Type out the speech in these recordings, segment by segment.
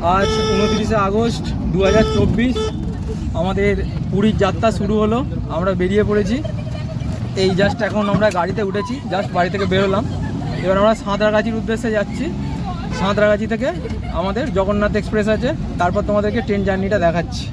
আজ 29শে আগস্ট 2024 আমাদের পুরীর যাত্রা শুরু হলো। আমরা বেরিয়ে পড়েছি। এই জাস্ট এখন আমরা গাড়িতে উঠেছি, জাস্ট বাড়ি থেকে বেরোলাম। এবার আমরা সাঁতরাগাছির উদ্দেশ্যে যাচ্ছি। সাঁতরাগাছি থেকে আমাদের জগন্নাথ এক্সপ্রেস আছে, তারপর তোমাদেরকে ট্রেন জার্নিটা দেখাচ্ছি।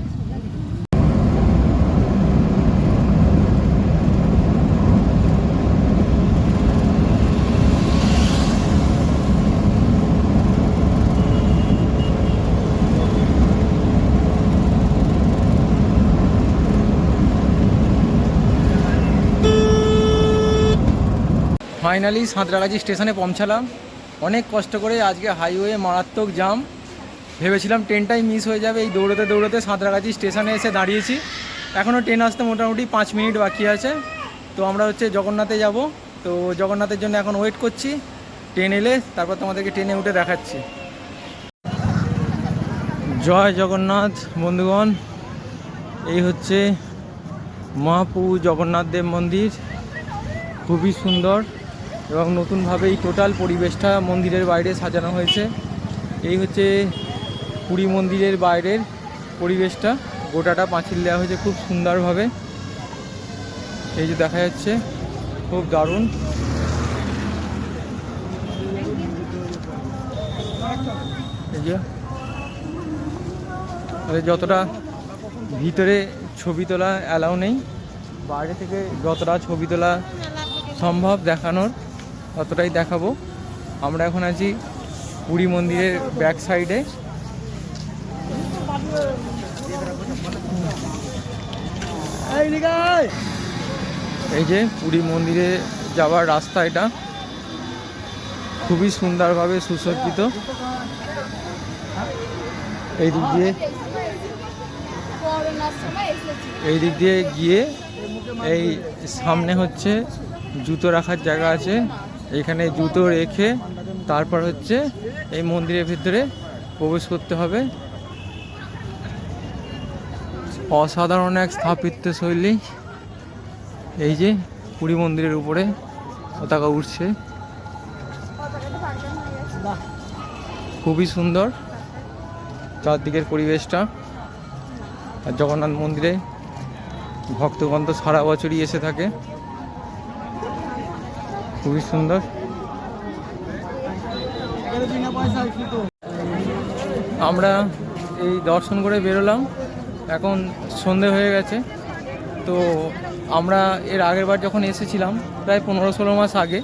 ফাইনালি সাঁতরাগাছি স্টেশনে পৌঁছালাম। অনেক কষ্ট করে, আজকে হাইওয়ে মারাত্মক জাম, ভেবেছিলাম ট্রেনটাই মিস হয়ে যাবে। এই দৌড়তে দৌড়তে সাঁতরাগাছি স্টেশনে এসে দাঁড়িয়েছি। এখনও ট্রেন আসতে মোটামুটি 5 মিনিট বাকি আছে। তো আমরা জগন্নাথে যাব। তো জগন্নাথের জন্য এখন ওয়েট করছি। ট্রেন এলে তারপর তোমাদেরকে ট্রেনে উঠে দেখাচ্ছি। জয় জগন্নাথ বন্ধুগণ, এই হচ্ছে মহাপ্রভু জগন্নাথ দেব মন্দির। খুবই সুন্দর এবং নতুনভাবে এই টোটাল পরিবেশটা মন্দিরের বাইরে সাজানো হয়েছে। এই হচ্ছে পুরী মন্দিরের বাইরের পরিবেশটা, গোটাটা পাঁচিল দেওয়া হয়েছে খুব সুন্দরভাবে। এই যে দেখা যাচ্ছে, খুব দারুণ। এই যে যতটা ভিতরে ছবি তোলা অ্যালাউ নেই, বাইরে থেকে যতটা ছবি তোলা সম্ভব দেখানোর ততটাই দেখাবো। আমরা এখন আছি পুরী মন্দিরের ব্যাক সাইডে। এই যে পুরী মন্দিরে যাওয়ার রাস্তা, এটা খুবই সুন্দরভাবে সুসজ্জিত। এই দিক দিয়ে গিয়ে এই সামনে হচ্ছে জুতো রাখার জায়গা আছে। এখানে জুতো রেখে তারপর হচ্ছে এই মন্দিরের ভিতরে প্রবেশ করতে হবে। অসাধারণ এক স্থাপত্য শৈলী। এই যে পুরী মন্দিরের উপরে পতাকা উঠছে, খুবই সুন্দর চারদিকের পরিবেশটা। আর জগন্নাথ মন্দিরে ভক্তগণ তো সারা বছরই এসে থাকে, খুবই সুন্দর। আমরা এই দর্শন করে বেরোলাম, এখন সন্ধে হয়ে গেছে। তো আমরা এর আগের বার যখন এসেছিলাম প্রায় 15-16 মাস আগে,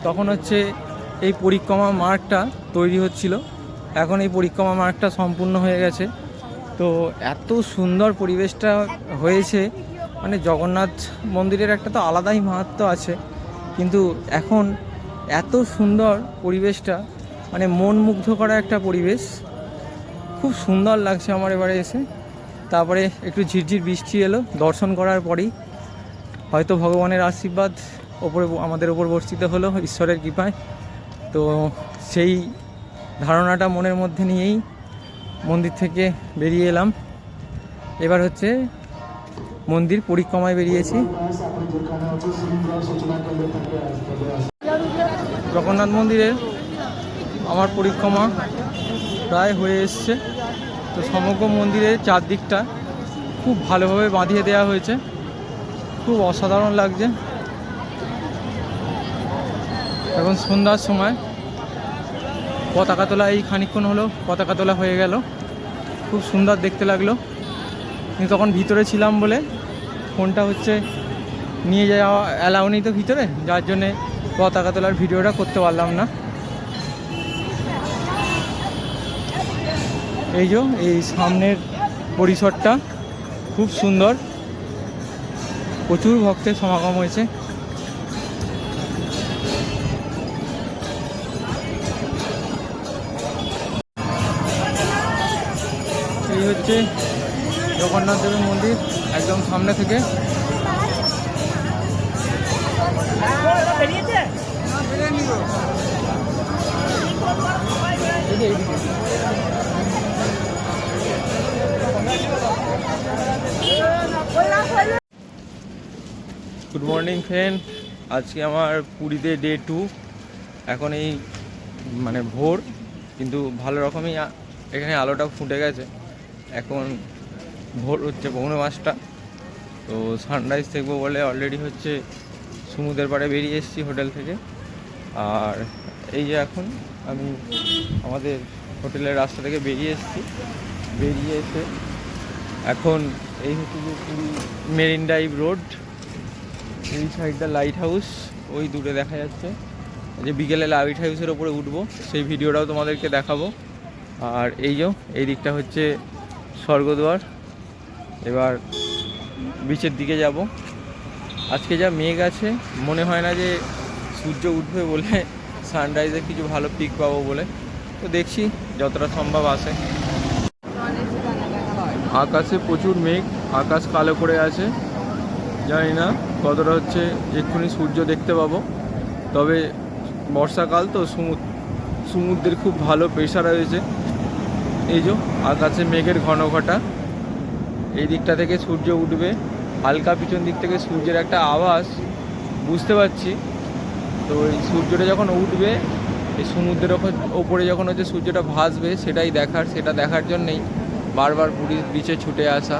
তখন হচ্ছে এই পরিক্রমা মার্গটা তৈরি হচ্ছিল। এখন এই পরিক্রমা মার্গটা সম্পূর্ণ হয়ে গেছে। তো এত সুন্দর পরিবেশটা হয়েছে, মানে জগন্নাথ মন্দিরের একটা তো আলাদাই মাহাত্ম্য আছে, কিন্তু এখন এত সুন্দর পরিবেশটা, মানে মন মুগ্ধ করা একটা পরিবেশ। খুব সুন্দর লাগছে আমার এবারে এসে। তারপরে একটু ঝিরঝির বৃষ্টি এলো দর্শন করার পরেই। হয়তো ভগবানের আশীর্বাদ ওপরে আমাদের ওপর বর্ষিত হলো ঈশ্বরের কৃপায়। তো সেই ধারণাটা মনের মধ্যে নিয়েই মন্দির থেকে বেরিয়ে এলাম। এবার হচ্ছে মন্দির পরিক্রমায় বেরিয়েছি। জগন্নাথ মন্দিরের আমার পরিক্রমা প্রায় হয়ে এসছে। তো সমগ্র মন্দিরের চারদিকটা খুব ভালোভাবে বাঁধিয়ে দেওয়া হয়েছে, খুব অসাধারণ লাগছে। এখন সন্ধ্যার সময় পতাকা তোলা, এই খানিকক্ষণ হলো পতাকা তোলা হয়ে গেল, খুব সুন্দর দেখতে লাগলো। কিন্তু তখন ভিতরে ছিলাম বলে ফোনটা নিয়ে যাওয়া অ্যালাউ নেই তো ভিতরে, যার জন্যে পতাকা তোলার ভিডিওটা করতে পারলাম না। এই যে এই সামনের পরিসরটা খুব সুন্দর, প্রচুর ভক্তের সমাগম হয়েছে। এই হচ্ছে জগন্নাথ দেবের মন্দির একদম সামনে থেকে। গুড মর্নিং ফ্রেন্ড, আজকে আমার পুরীতে ডে 2। এখন এই ভোর, কিন্তু ভালো রকমই এখানে আলোটা ফুটে গেছে। এখন ভোর হচ্ছে 5:45। তো সানরাইজ দেখবো বলে অলরেডি হচ্ছে সমুদ্রের পাড়ে বেরিয়ে এসেছি হোটেল থেকে। আর এই যে এখন আমি আমাদের হোটেলের রাস্তা থেকে বেরিয়ে এসেছি। বেরিয়ে এসে এখন এই হচ্ছে যে পুরী মেরিন ড্রাইভ রোড, এই সাইডটা লাইট হাউস ওই দূরে দেখা যাচ্ছে। যে বিকেলে লাইট হাউসের ওপরে উঠবো, সেই ভিডিওটাও তোমাদেরকে দেখাবো। আর এই দিকটা হচ্ছে স্বর্গদ্বার। এবার বিচের দিকে যাব। আজকে যা মেঘ আছে, মনে হয় না যে সূর্য উঠবে বলে সানরাইজে কিছু ভালো পিক পাবো বলে। তো দেখছি যতটা সম্ভব আসে। আকাশে প্রচুর মেঘ, আকাশ কালো করে আছে। জানি না কতটা হচ্ছে এক্ষুনি সূর্য দেখতে পাবো। তবে বর্ষাকাল তো সমুদ্রের খুব ভালো প্রেশার রয়েছে। এই যে আকাশে মেঘের ঘন ঘটা, এই দিকটা থেকে সূর্য উঠবে। হালকা পিছন দিক থেকে সূর্যের একটা আভাস বুঝতে পারছি। তো এই সূর্যটা যখন উঠবে, এই সমুদ্রের ওপরে যখন হচ্ছে সূর্যটা ভাসবে, সেটা দেখার জন্যেই বারবার পুরী বিচে ছুটে আসা।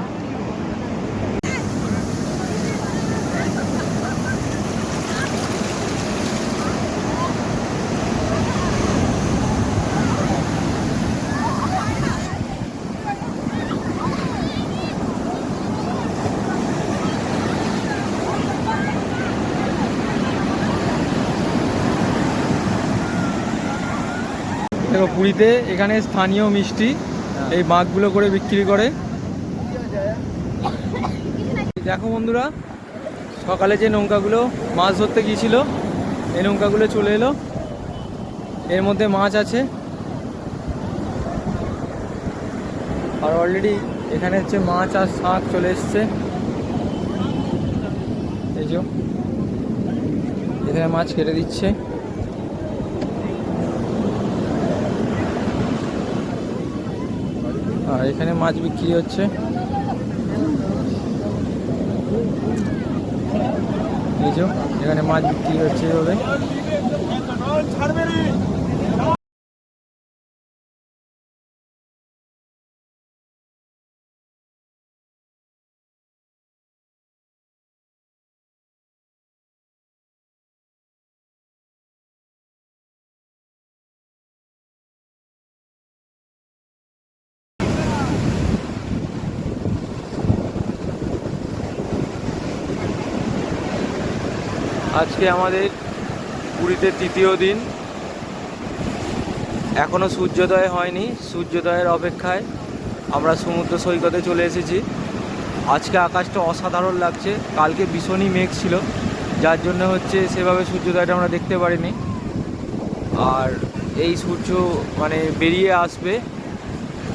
দেখো পুরীতে এখানে স্থানীয় মিষ্টি এই মাছগুলো করে বিক্রি করে। দেখো বন্ধুরা, সকালে যে নৌকাগুলো মাছ ধরতে গিয়েছিল, এই নৌকাগুলো চলে এলো। এর মধ্যে মাছ আছে। আর অলরেডি এখানে হচ্ছে মাছ আর শাক চলে এসছে। এই যে এখানে মাছ কেটে দিচ্ছে। আর এখানে মাছ বিক্রি হচ্ছে। এই যে এখানে মাছ বিক্রি হচ্ছে এভাবে। আজকে আমাদের পুরীতে তৃতীয় দিন। এখনও সূর্যোদয় হয়নি। সূর্যোদয়ের অপেক্ষায় আমরা সমুদ্র সৈকতে চলে এসেছি। আজকে আকাশটা অসাধারণ লাগছে। কালকে ভীষণই মেঘ ছিল, যার জন্য হচ্ছে সেভাবে সূর্যোদয়টা আমরা দেখতে পারিনি। আর এই সূর্য মানে বেরিয়ে আসবে,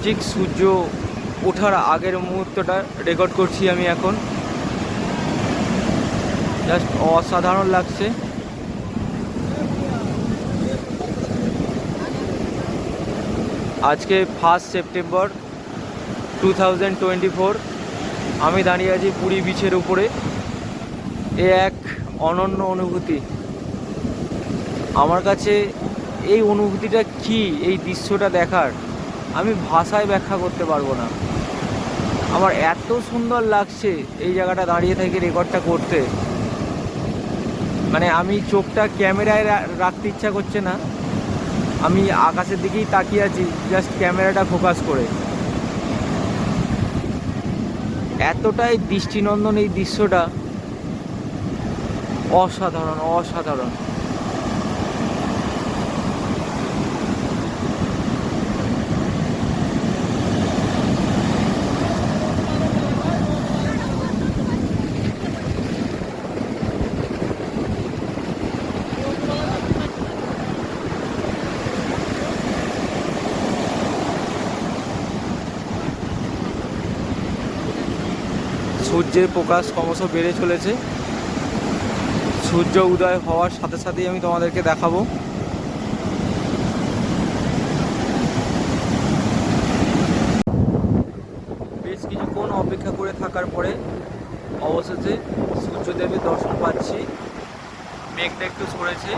ঠিক সূর্য ওঠার আগের মুহূর্তটা রেকর্ড করছি আমি এখন। জাস্ট অসাধারণ লাগছে। আজকে 1 সেপ্টেম্বর 2024। আমি দাঁড়িয়ে আছি পুরী বিচের উপরে। এ এক অনন্য অনুভূতি আমার কাছে। এই অনুভূতিটা কি, এই দৃশ্যটা দেখার আমি ভাষায় ব্যাখ্যা করতে পারবো না। আমার এত সুন্দর লাগছে এই জায়গাটা দাঁড়িয়ে থেকে রেকর্ডটা করতে। মানে আমি চোখটা ক্যামেরায় রাখতে ইচ্ছা করছে না, আমি আকাশের দিকেই তাকিয়ে আছি জাস্ট ক্যামেরাটা ফোকাস করে। এতটাই দৃষ্টিনন্দন এই দৃশ্যটা, অসাধারণ অসাধারণ। সূর্যের প্রকাশ ক্রমশ বেড়ে চলেছে। সূর্য উদয় হওয়ার সাথে সাথেই আমি তোমাদেরকে দেখাবো। বেশ কিছুক্ষণ অপেক্ষা করে থাকার পরে অবশেষে সূর্যদেবের দর্শন পাচ্ছি। মেঘটা একটু সরেছে।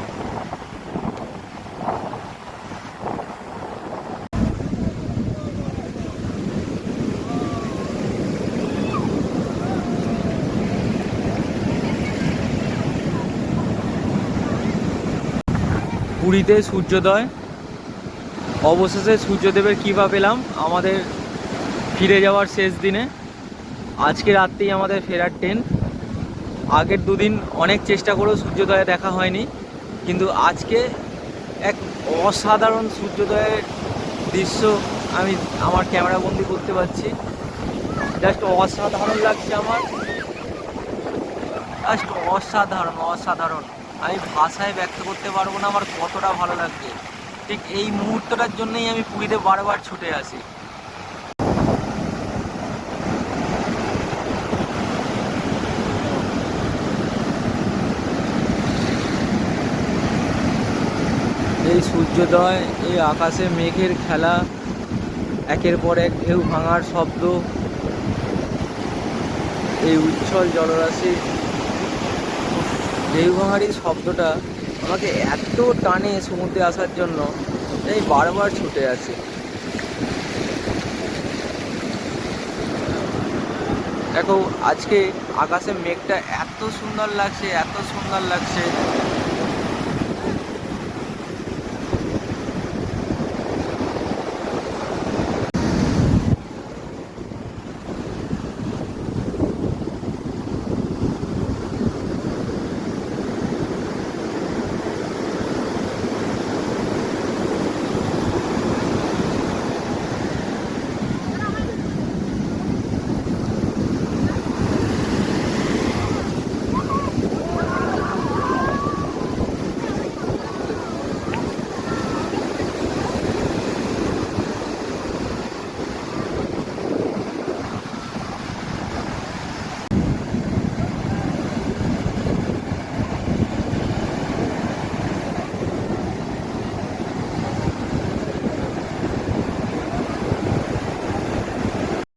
পুরীতে সূর্যোদয়। অবশেষে সূর্যদেবের কৃপা পেলাম আমাদের ফিরে যাওয়ার শেষ দিনে। আজকে রাত্রেই আমাদের ফেরার ট্রেন। আগের দুদিন অনেক চেষ্টা করেও সূর্যোদয় দেখা হয়নি, কিন্তু আজকে এক অসাধারণ সূর্যোদয়ের দৃশ্য আমি আমার ক্যামেরা বন্দি করতে পারছি। জাস্ট অসাধারণ লাগছে আমার, জাস্ট অসাধারণ অসাধারণ। আমি ভাষায় ব্যক্ত করতে পারবো না আমার কতটা ভালো লাগছে। ঠিক এই মুহূর্তটার জন্যই আমি পুরীতে বারবার ছুটে আসি। এই সূর্যোদয়, এই আকাশে মেঘের খেলা, একের পর এক ঢেউ ভাঙার শব্দ, এই উচ্ছল জলরাশি, ঢেউ ভাঙার এই শব্দটা আমাকে এত টানে সমুদ্রে আসার জন্য, এই বারবার ছুটে আসি। দেখো আজকে আকাশে মেঘটা এত সুন্দর লাগছে, এত সুন্দর লাগছে।